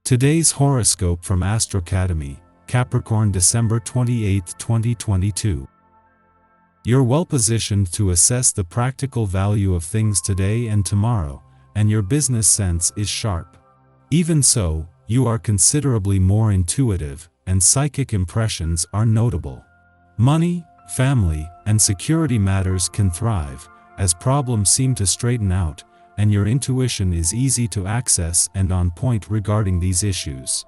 Today's horoscope from Astrocademy, Capricorn December 28, 2022. You're well positioned to assess the practical value of things today and tomorrow, and your business sense is sharp. Even so, you are considerably more intuitive, and psychic impressions are notable. Money, family, and security matters can thrive, as problems seem to straighten out, and your intuition is easy to access and on point regarding these issues.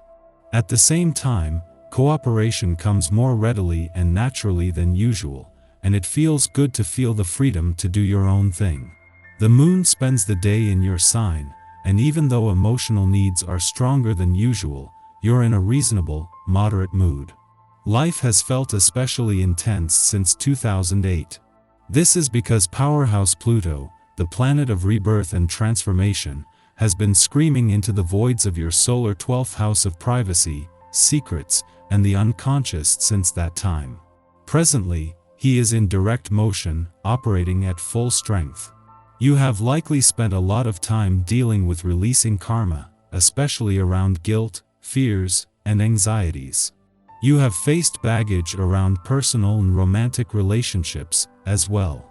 At the same time, cooperation comes more readily and naturally than usual, and it feels good to feel the freedom to do your own thing. The moon spends the day in your sign, and even though emotional needs are stronger than usual, you're in a reasonable, moderate mood. Life has felt especially intense since 2008. This is because powerhouse Pluto, the planet of rebirth and transformation, has been screaming into the voids of your solar 12th house of privacy, secrets, and the unconscious since that time. Presently, he is in direct motion, operating at full strength. You have likely spent a lot of time dealing with releasing karma, especially around guilt, fears, and anxieties. You have faced baggage around personal and romantic relationships as well.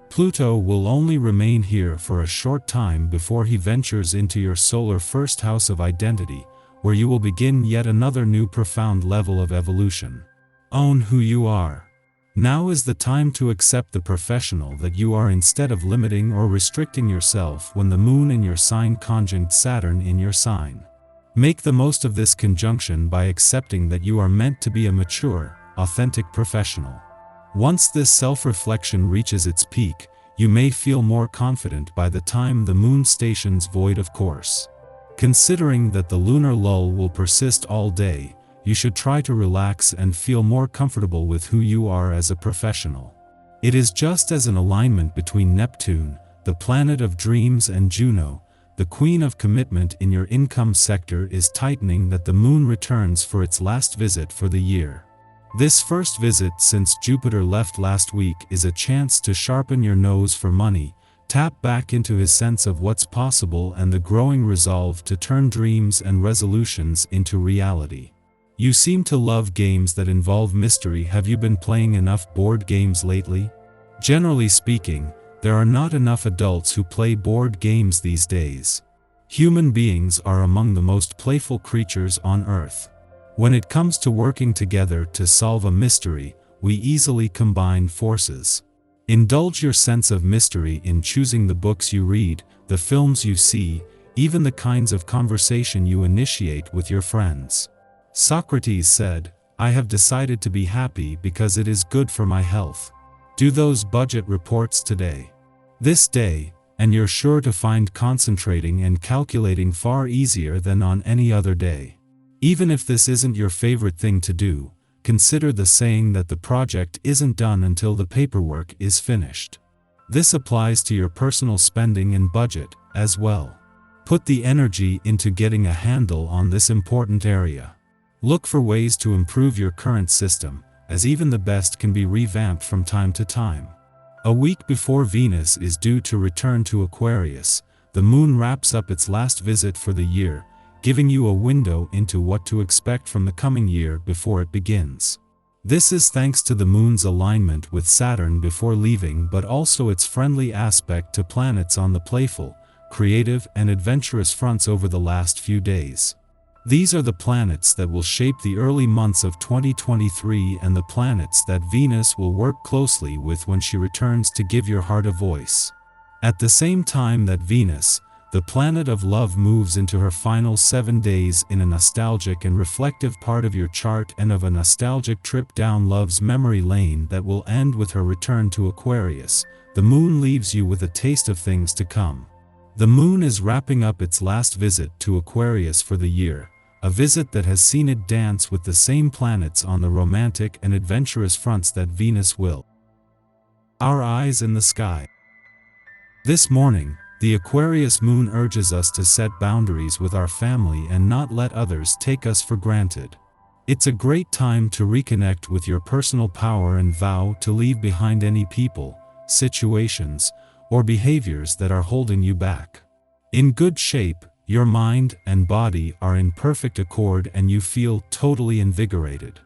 Pluto will only remain here for a short time before he ventures into your solar first house of identity, where you will begin yet another new profound level of evolution. Own who you are. Now is the time to accept the professional that you are instead of limiting or restricting yourself when the moon in your sign conjunct Saturn in your sign. Make the most of this conjunction by accepting that you are meant to be a mature, authentic professional. Once this self-reflection reaches its peak, you may feel more confident by the time the moon stations void of course. Considering that the lunar lull will persist all day, you should try to relax and feel more comfortable with who you are as a professional. It is just as an alignment between Neptune, the planet of dreams, and Juno, the queen of commitment in your income sector, is tightening that the moon returns for its last visit for the year. This first visit since Jupiter left last week is a chance to sharpen your nose for money, tap back into his sense of what's possible, and the growing resolve to turn dreams and resolutions into reality. You seem to love games that involve mystery. Have you been playing enough board games lately? Generally speaking, there are not enough adults who play board games these days. Human beings are among the most playful creatures on Earth. When it comes to working together to solve a mystery, we easily combine forces. Indulge your sense of mystery in choosing the books you read, the films you see, even the kinds of conversation you initiate with your friends. Socrates said, "I have decided to be happy because it is good for my health." Do those budget reports today. This day, and you're sure to find concentrating and calculating far easier than on any other day. Even if this isn't your favorite thing to do, consider the saying that the project isn't done until the paperwork is finished. This applies to your personal spending and budget as well. Put the energy into getting a handle on this important area. Look for ways to improve your current system, as even the best can be revamped from time to time. A week before Venus is due to return to Aquarius, the moon wraps up its last visit for the year, giving you a window into what to expect from the coming year before it begins. This is thanks to the moon's alignment with Saturn before leaving, but also its friendly aspect to planets on the playful, creative, and adventurous fronts over the last few days. These are the planets that will shape the early months of 2023 and the planets that Venus will work closely with when she returns to give your heart a voice. At the same time that Venus, the planet of love, moves into her final 7 days in a nostalgic and reflective part of your chart and of a nostalgic trip down love's memory lane that will end with her return to Aquarius, the moon leaves you with a taste of things to come. The moon is wrapping up its last visit to Aquarius for the year, a visit that has seen it dance with the same planets on the romantic and adventurous fronts that Venus will. Our eyes in the sky. This morning, the Aquarius moon urges us to set boundaries with our family and not let others take us for granted. It's a great time to reconnect with your personal power and vow to leave behind any people, situations, or behaviors that are holding you back. In good shape, Your mind and body are in perfect accord and you feel totally invigorated.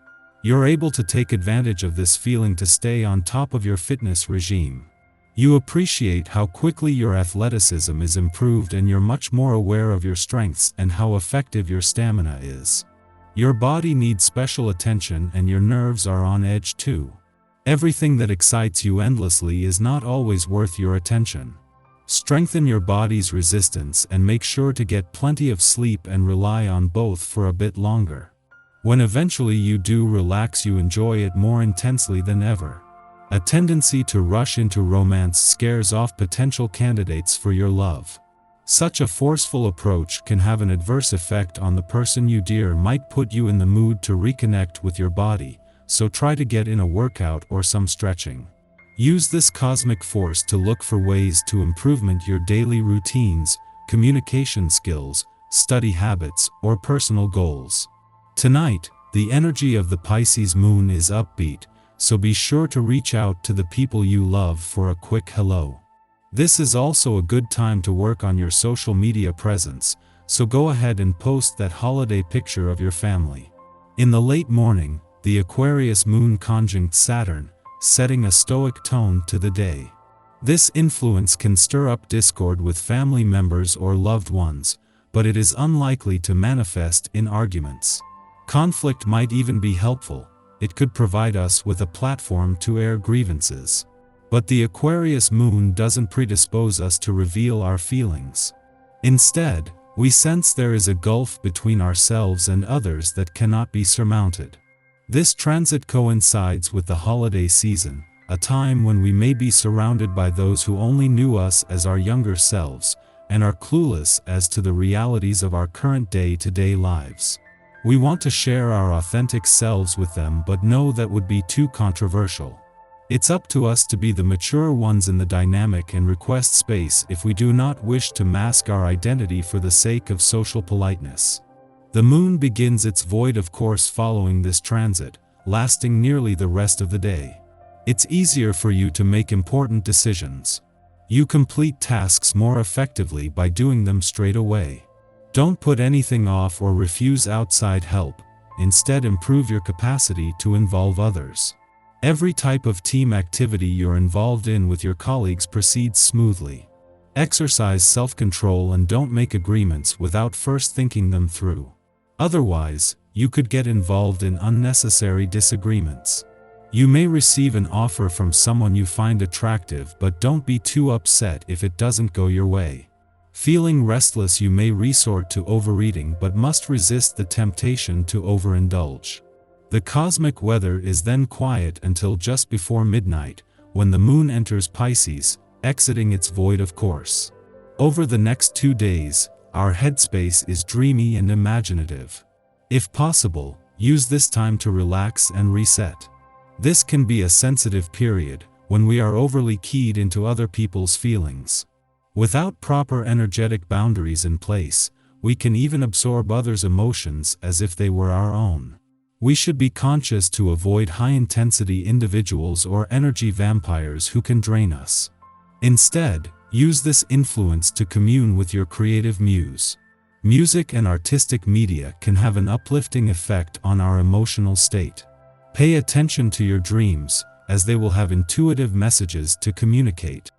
You're able to take advantage of this feeling to stay on top of your fitness regime. You appreciate how quickly your athleticism is improved and you're much more aware of your strengths and how effective your stamina is. Your body needs special attention and your nerves are on edge too. Everything that excites you endlessly is not always worth your attention. Strengthen your body's resistance and make sure to get plenty of sleep and rely on both for a bit longer. When eventually you do relax, you enjoy it more intensely than ever. A tendency to rush into romance scares off potential candidates for your love. Such a forceful approach can have an adverse effect on the person you dear, might put you in the mood to reconnect with your body, so try to get in a workout or some stretching. Use this cosmic force to look for ways to improvement your daily routines, communication skills, study habits, or personal goals. Tonight, the energy of the Pisces moon is upbeat, so be sure to reach out to the people you love for a quick hello. This is also a good time to work on your social media presence, so go ahead and post that holiday picture of your family. In the late morning, the Aquarius moon conjunct Saturn, setting a stoic tone to the day. This influence can stir up discord with family members or loved ones, but it is unlikely to manifest in arguments. Conflict might even be helpful. It could provide us with a platform to air grievances. But the Aquarius moon doesn't predispose us to reveal our feelings. Instead, we sense there is a gulf between ourselves and others that cannot be surmounted. This transit coincides with the holiday season, a time when we may be surrounded by those who only knew us as our younger selves, and are clueless as to the realities of our current day-to-day lives. We want to share our authentic selves with them, but know that would be too controversial. It's up to us to be the mature ones in the dynamic and request space if we do not wish to mask our identity for the sake of social politeness. The moon begins its void of course following this transit, lasting nearly the rest of the day. It's easier for you to make important decisions. You complete tasks more effectively by doing them straight away. Don't put anything off or refuse outside help. Instead, improve your capacity to involve others. Every type of team activity you're involved in with your colleagues proceeds smoothly. Exercise self-control and don't make agreements without first thinking them through. Otherwise, you could get involved in unnecessary disagreements. You may receive an offer from someone you find attractive, but don't be too upset if it doesn't go your way. Feeling restless, you may resort to overeating but must resist the temptation to overindulge. The cosmic weather is then quiet until just before midnight, when the moon enters Pisces, exiting its void of course. Over the next 2 days, our headspace is dreamy and imaginative. If possible, use this time to relax and reset. This can be a sensitive period, when we are overly keyed into other people's feelings. Without proper energetic boundaries in place, we can even absorb others' emotions as if they were our own. We should be conscious to avoid high-intensity individuals or energy vampires who can drain us. Instead, use this influence to commune with your creative muse. Music and artistic media can have an uplifting effect on our emotional state. Pay attention to your dreams, as they will have intuitive messages to communicate.